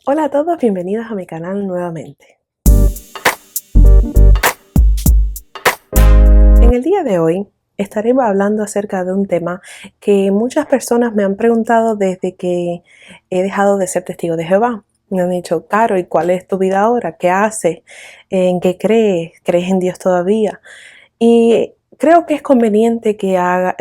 Hola a todos, bienvenidos a mi canal nuevamente. En el día de hoy estaremos hablando acerca de un tema que muchas personas me han preguntado desde que he dejado de ser testigo de Jehová. Me han dicho, Caro, ¿y cuál es tu vida ahora? ¿Qué haces? ¿En qué crees? ¿Crees en Dios todavía? Y creo que es conveniente que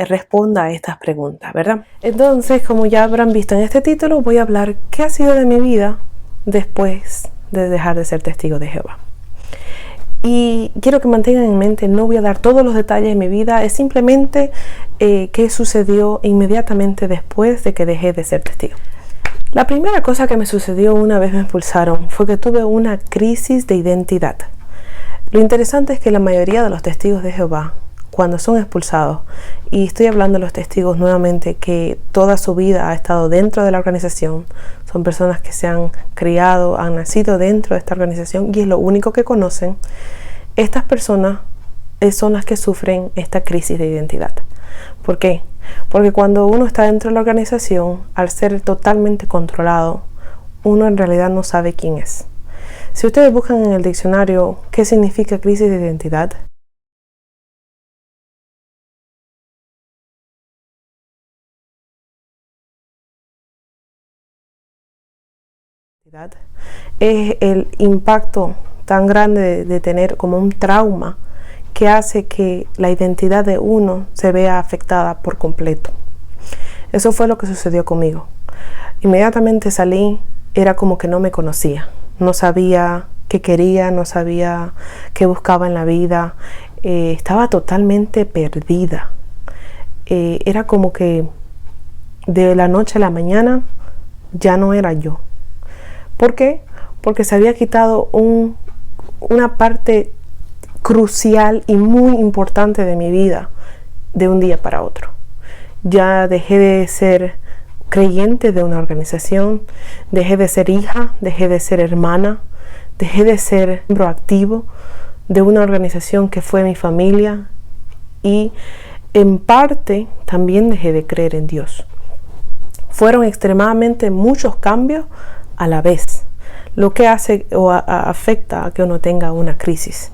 responda a estas preguntas, ¿verdad? Entonces, como ya habrán visto en este título, voy a hablar qué ha sido de mi vida después de dejar de ser testigo de Jehová. Y quiero que mantengan en mente, no voy a dar todos los detalles de mi vida, es simplemente qué sucedió inmediatamente después de que dejé de ser testigo. La primera cosa que me sucedió una vez me expulsaron fue que tuve una crisis de identidad. Lo interesante es que la mayoría de los testigos de Jehová, cuando son expulsados, y estoy hablando de los testigos nuevamente que toda su vida ha estado dentro de la organización, son personas que se han criado, han nacido dentro de esta organización y es lo único que conocen, estas personas son las que sufren esta crisis de identidad. ¿Por qué? Porque cuando uno está dentro de la organización, al ser totalmente controlado, uno en realidad no sabe quién es. Si ustedes buscan en el diccionario qué significa crisis de identidad, es el impacto tan grande de tener como un trauma que hace que la identidad de uno se vea afectada por completo. Eso fue lo que sucedió conmigo. Inmediatamente salí, era como que no me conocía. No sabía qué quería, no sabía qué buscaba en la vida. Estaba totalmente perdida. Era como que de la noche a la mañana ya no era yo. ¿Por qué? Porque se había quitado una parte crucial y muy importante de mi vida de un día para otro. Ya dejé de ser creyente de una organización, dejé de ser hija, dejé de ser hermana, dejé de ser miembro activo de una organización que fue mi familia y en parte también dejé de creer en Dios. Fueron extremadamente muchos cambios a la vez, lo que hace o afecta a que uno tenga una crisis.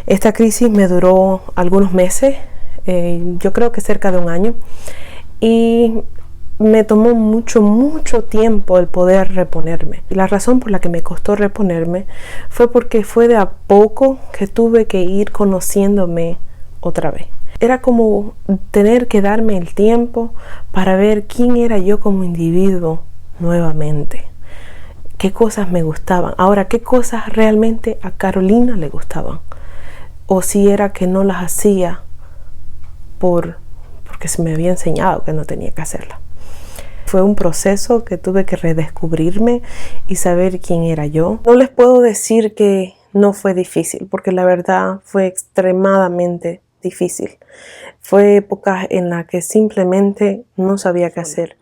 Esta crisis me duró algunos meses, yo creo que cerca de un año, y me tomó mucho tiempo el poder reponerme. Y la razón por la que me costó reponerme fue porque fue de a poco que tuve que ir conociéndome otra vez. Era como tener que darme el tiempo para ver quién era yo como individuo nuevamente. Qué cosas me gustaban. Ahora, qué cosas realmente a Carolina le gustaban. O si era que no las hacía porque se me había enseñado que no tenía que hacerlas. Fue un proceso que tuve que redescubrirme y saber quién era yo. No les puedo decir que no fue difícil, porque la verdad fue extremadamente difícil. Fue épocas en las que simplemente no sabía qué hacer.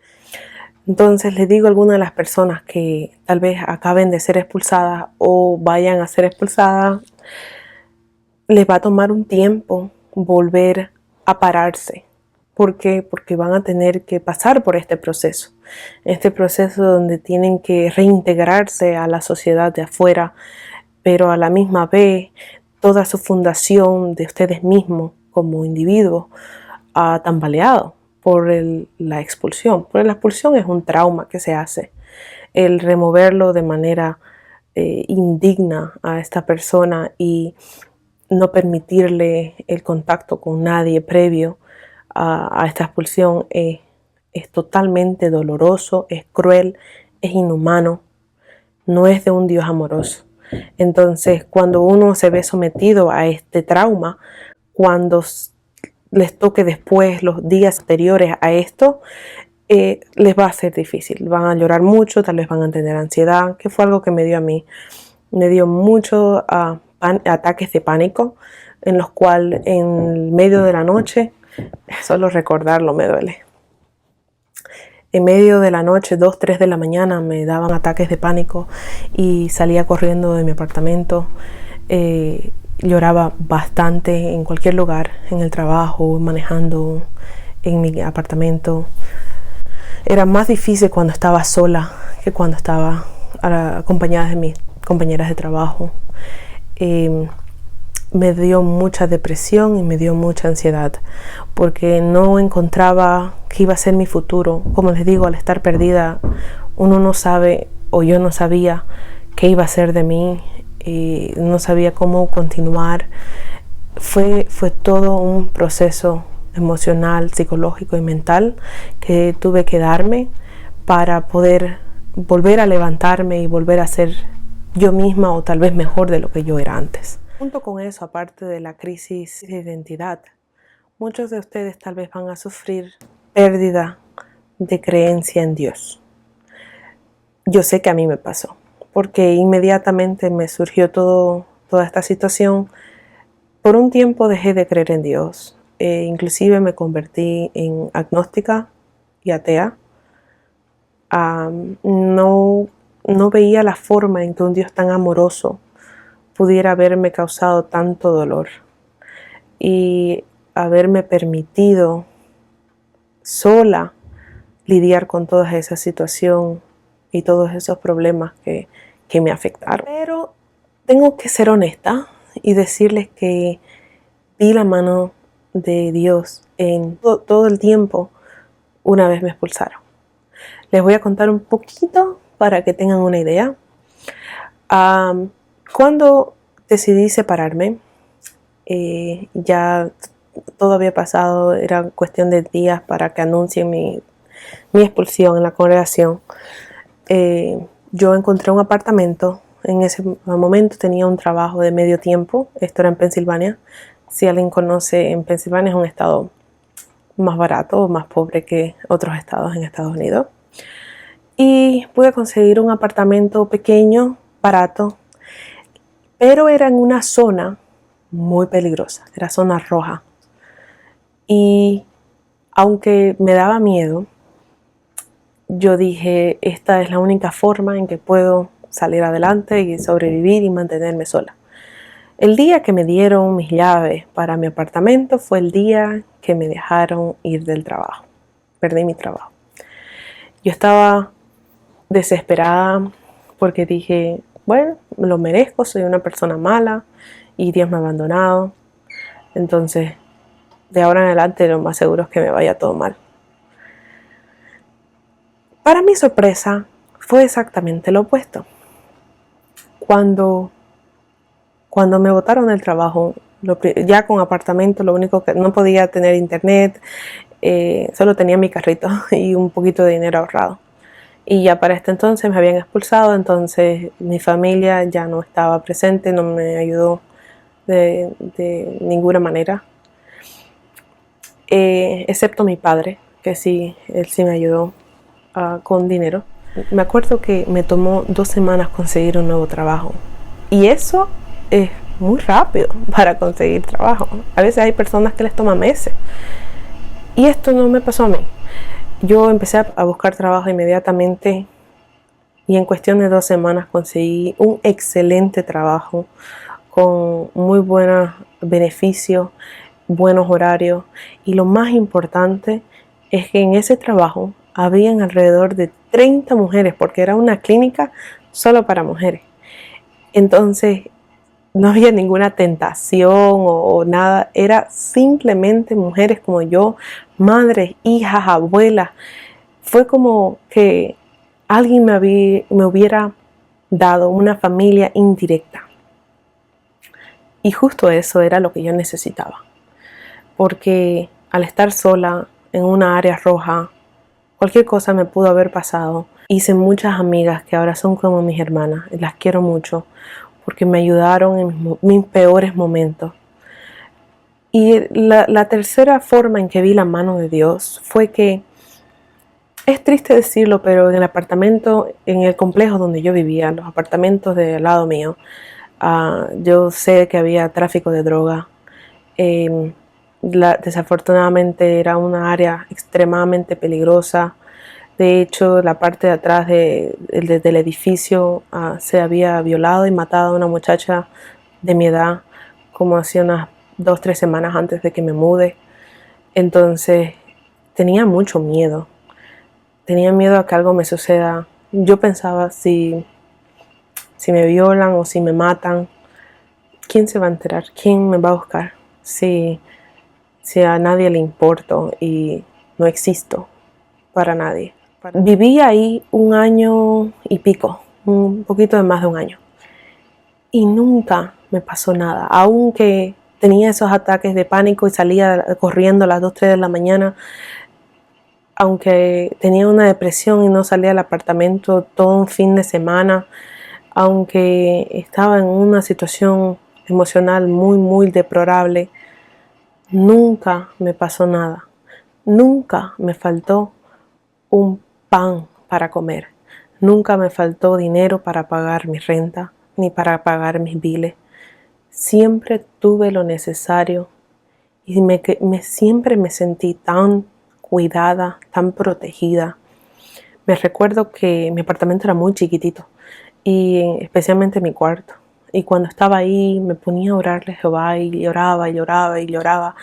Entonces les digo a algunas de las personas que tal vez acaben de ser expulsadas o vayan a ser expulsadas, les va a tomar un tiempo volver a pararse. ¿Por qué? Porque van a tener que pasar por este proceso donde tienen que reintegrarse a la sociedad de afuera, pero a la misma vez toda su fundación de ustedes mismos como individuos ha tambaleado por la expulsión. Porque la expulsión es un trauma que se hace. El removerlo de manera indigna a esta persona y no permitirle el contacto con nadie previo a esta expulsión es totalmente doloroso, es cruel, es inhumano, no es de un Dios amoroso. Entonces, cuando uno se ve sometido a este trauma, cuando les toque después los días anteriores a esto, les va a ser difícil, van a llorar mucho, tal vez van a tener ansiedad, que fue algo que me dio a mí. Me dio muchos ataques de pánico, en los cuales en medio de la noche, solo recordarlo me duele. En medio de la noche, 2, 3 de la mañana, me daban ataques de pánico y salía corriendo de mi apartamento. Lloraba bastante en cualquier lugar, en el trabajo, manejando, en mi apartamento. Era más difícil cuando estaba sola que cuando estaba acompañadas de mis compañeras de trabajo. Me dio mucha depresión y me dio mucha ansiedad porque no encontraba qué iba a ser mi futuro. Como les digo, al estar perdida, uno no sabe, o yo no sabía qué iba a ser de mí, y no sabía cómo continuar. Fue todo un proceso emocional, psicológico y mental que tuve que darme para poder volver a levantarme y volver a ser yo misma, o tal vez mejor de lo que yo era antes. Junto con eso, aparte de la crisis de identidad, muchos de ustedes tal vez van a sufrir pérdida de creencia en Dios. Yo sé que a mí me pasó, porque inmediatamente me surgió toda esta situación. Por un tiempo dejé de creer en Dios, inclusive me convertí en agnóstica y atea. No veía la forma en que un Dios tan amoroso pudiera haberme causado tanto dolor y haberme permitido sola lidiar con toda esa situación y todos esos problemas que me afectaron. Pero tengo que ser honesta y decirles que vi la mano de Dios en todo el tiempo una vez me expulsaron. Les voy a contar un poquito para que tengan una idea. Cuando decidí separarme, ya todo había pasado, era cuestión de días para que anuncien mi expulsión en la congregación. Yo encontré un apartamento. En ese momento tenía un trabajo de medio tiempo. Esto era en Pensilvania. Si alguien conoce, en Pensilvania es un estado más barato o más pobre que otros estados en Estados Unidos. Y pude conseguir un apartamento pequeño, barato, pero era en una zona muy peligrosa, era zona roja. Y aunque me daba miedo, yo dije, esta es la única forma en que puedo salir adelante y sobrevivir y mantenerme sola. El día que me dieron mis llaves para mi apartamento fue el día que me dejaron ir del trabajo. Perdí mi trabajo. Yo estaba desesperada porque dije, bueno, me lo merezco, soy una persona mala y Dios me ha abandonado. Entonces, de ahora en adelante lo más seguro es que me vaya todo mal. Para mi sorpresa, fue exactamente lo opuesto. Cuando me botaron del trabajo, ya con apartamento, lo único que no podía tener internet, solo tenía mi carrito y un poquito de dinero ahorrado. Y ya para este entonces me habían expulsado, entonces mi familia ya no estaba presente, no me ayudó de ninguna manera. Excepto mi padre, que sí, él sí me ayudó con dinero. Me acuerdo que me tomó 2 semanas conseguir un nuevo trabajo. Y eso es muy rápido para conseguir trabajo. A veces hay personas que les toma meses. Y esto no me pasó a mí. Yo empecé a buscar trabajo inmediatamente y en cuestión de 2 semanas conseguí un excelente trabajo con muy buenos beneficios, buenos horarios, y lo más importante es que en ese trabajo habían alrededor de 30 mujeres porque era una clínica solo para mujeres. Entonces no había ninguna tentación o nada, era simplemente mujeres como yo, madres, hijas, abuelas. Fue como que alguien me hubiera dado una familia indirecta. Y justo eso era lo que yo necesitaba. Porque al estar sola en una área roja, cualquier cosa me pudo haber pasado. Hice muchas amigas que ahora son como mis hermanas, las quiero mucho, porque me ayudaron en mis peores momentos. Y la tercera forma en que vi la mano de Dios fue que, es triste decirlo, pero en el apartamento, en el complejo donde yo vivía, los apartamentos del lado mío, yo sé que había tráfico de droga. Desafortunadamente era área extremadamente peligrosa. De hecho, la parte de atrás del edificio se había violado y matado a una muchacha de mi edad, como hacía unas 2 o 3 semanas antes de que me mude. Entonces, tenía mucho miedo. Tenía miedo a que algo me suceda. Yo pensaba, si Si me violan o si me matan, ¿quién se va a enterar? ¿Quién me va a buscar? Si a nadie le importo y no existo para nadie. Viví ahí 1 año y pico, un poquito de más de 1 año. Y nunca me pasó nada, aunque tenía esos ataques de pánico y salía corriendo a las 2, 3 de la mañana, aunque tenía una depresión y no salía del apartamento todo un fin de semana, aunque estaba en una situación emocional muy, muy deplorable, nunca me pasó nada. Nunca me faltó un pan para comer. Nunca me faltó dinero para pagar mi renta ni para pagar mis biles. Siempre tuve lo necesario y siempre me sentí tan cuidada, tan protegida. Me recuerdo que mi apartamento era muy chiquitito y especialmente mi cuarto. Y cuando estaba ahí me ponía a orarle a Jehová y lloraba y lloraba y lloraba.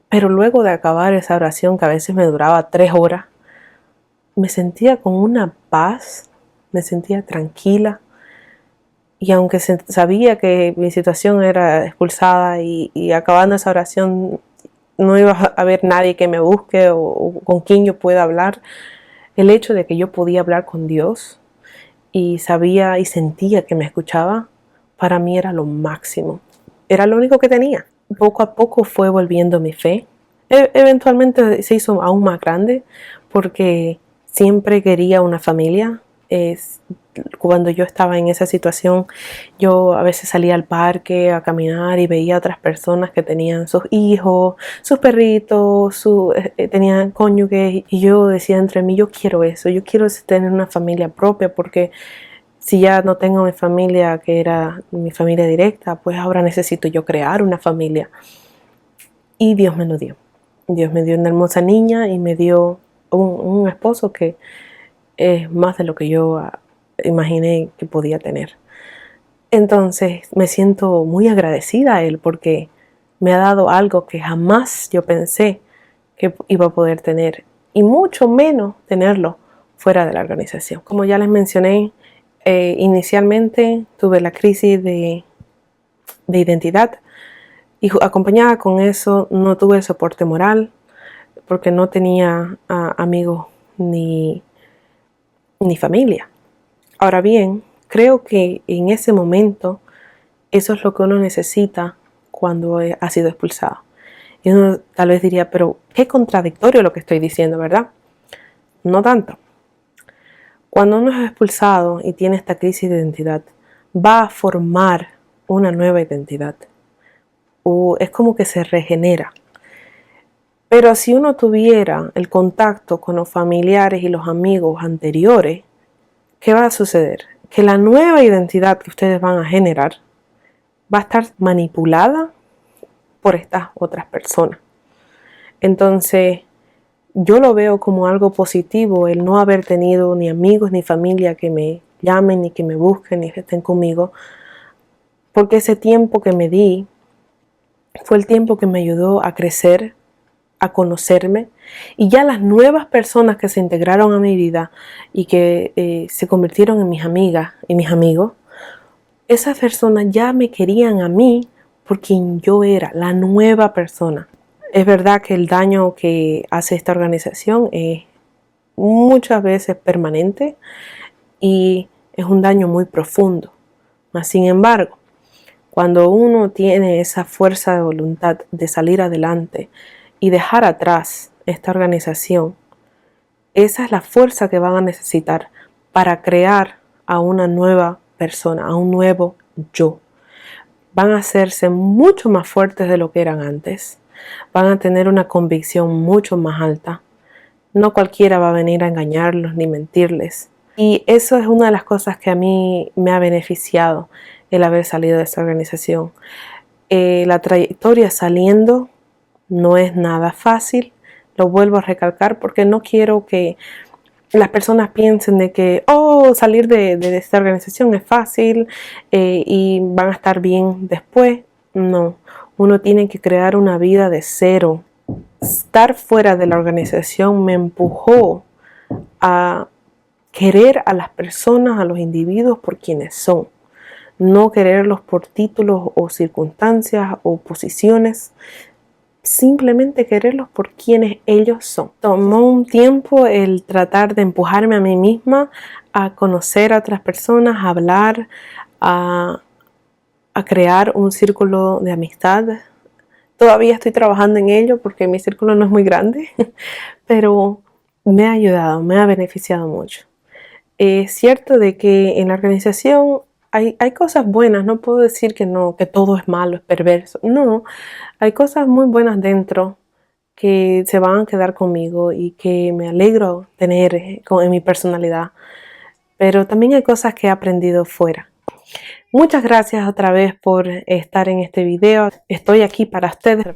Pero luego de acabar esa oración, que a veces me duraba 3 horas, me sentía con una paz, me sentía tranquila. Y aunque sabía que mi situación era expulsada y acabando esa oración no iba a haber nadie que me busque o con quien yo pueda hablar, el hecho de que yo podía hablar con Dios y sabía y sentía que me escuchaba, para mí era lo máximo. Era lo único que tenía. Poco a poco fue volviendo mi fe. Eventualmente se hizo aún más grande porque siempre quería una familia. Cuando yo estaba en esa situación, yo a veces salía al parque a caminar y veía a otras personas que tenían sus hijos, sus perritos, tenían cónyuges, y yo decía entre mí, yo quiero eso, yo quiero tener una familia propia, porque si ya no tengo mi familia, que era mi familia directa, pues ahora necesito yo crear una familia. Y Dios me lo dio. Dios me dio una hermosa niña y me dio un esposo que es más de lo que yo imaginé que podía tener. Entonces me siento muy agradecida a él porque me ha dado algo que jamás yo pensé que iba a poder tener, y mucho menos tenerlo fuera de la organización. Como ya les mencioné, inicialmente tuve la crisis de identidad y acompañada con eso no tuve soporte moral porque no tenía amigos ni familia. Ahora bien, creo que en ese momento eso es lo que uno necesita cuando ha sido expulsado. Y uno tal vez diría, pero qué contradictorio lo que estoy diciendo, ¿verdad? No tanto. Cuando uno es expulsado y tiene esta crisis de identidad, va a formar una nueva identidad. O es como que se regenera. Pero si uno tuviera el contacto con los familiares y los amigos anteriores, ¿qué va a suceder? Que la nueva identidad que ustedes van a generar va a estar manipulada por estas otras personas. Entonces, yo lo veo como algo positivo el no haber tenido ni amigos ni familia que me llamen, ni que me busquen, ni que estén conmigo, porque ese tiempo que me di fue el tiempo que me ayudó a crecer, a conocerme, y ya las nuevas personas que se integraron a mi vida y que se convirtieron en mis amigas y mis amigos, esas personas ya me querían a mí por quien yo era, la nueva persona. Es verdad que el daño que hace esta organización es muchas veces permanente y es un daño muy profundo. Mas, sin embargo, cuando uno tiene esa fuerza de voluntad de salir adelante y dejar atrás esta organización, esa es la fuerza que van a necesitar para crear a una nueva persona, a un nuevo yo. Van a hacerse mucho más fuertes de lo que eran antes. Van a tener una convicción mucho más alta. No cualquiera va a venir a engañarlos ni mentirles. Y eso es una de las cosas que a mí me ha beneficiado el haber salido de esta organización. La trayectoria saliendo no es nada fácil. Lo vuelvo a recalcar porque no quiero que las personas piensen de que salir de esta organización es fácil y van a estar bien después. No, uno tiene que crear una vida de cero. Estar fuera de la organización me empujó a querer a las personas, a los individuos por quienes son. No quererlos por títulos o circunstancias o posiciones. Simplemente quererlos por quienes ellos son. Tomó un tiempo el tratar de empujarme a mí misma a conocer a otras personas, a hablar, a crear un círculo de amistad. Todavía estoy trabajando en ello porque mi círculo no es muy grande, pero me ha ayudado, me ha beneficiado mucho. Es cierto de que en la organización hay cosas buenas, no puedo decir que no, que todo es malo, es perverso. No, hay cosas muy buenas dentro que se van a quedar conmigo y que me alegro tener en mi personalidad. Pero también hay cosas que he aprendido fuera. Muchas gracias otra vez por estar en este video. Estoy aquí para ustedes.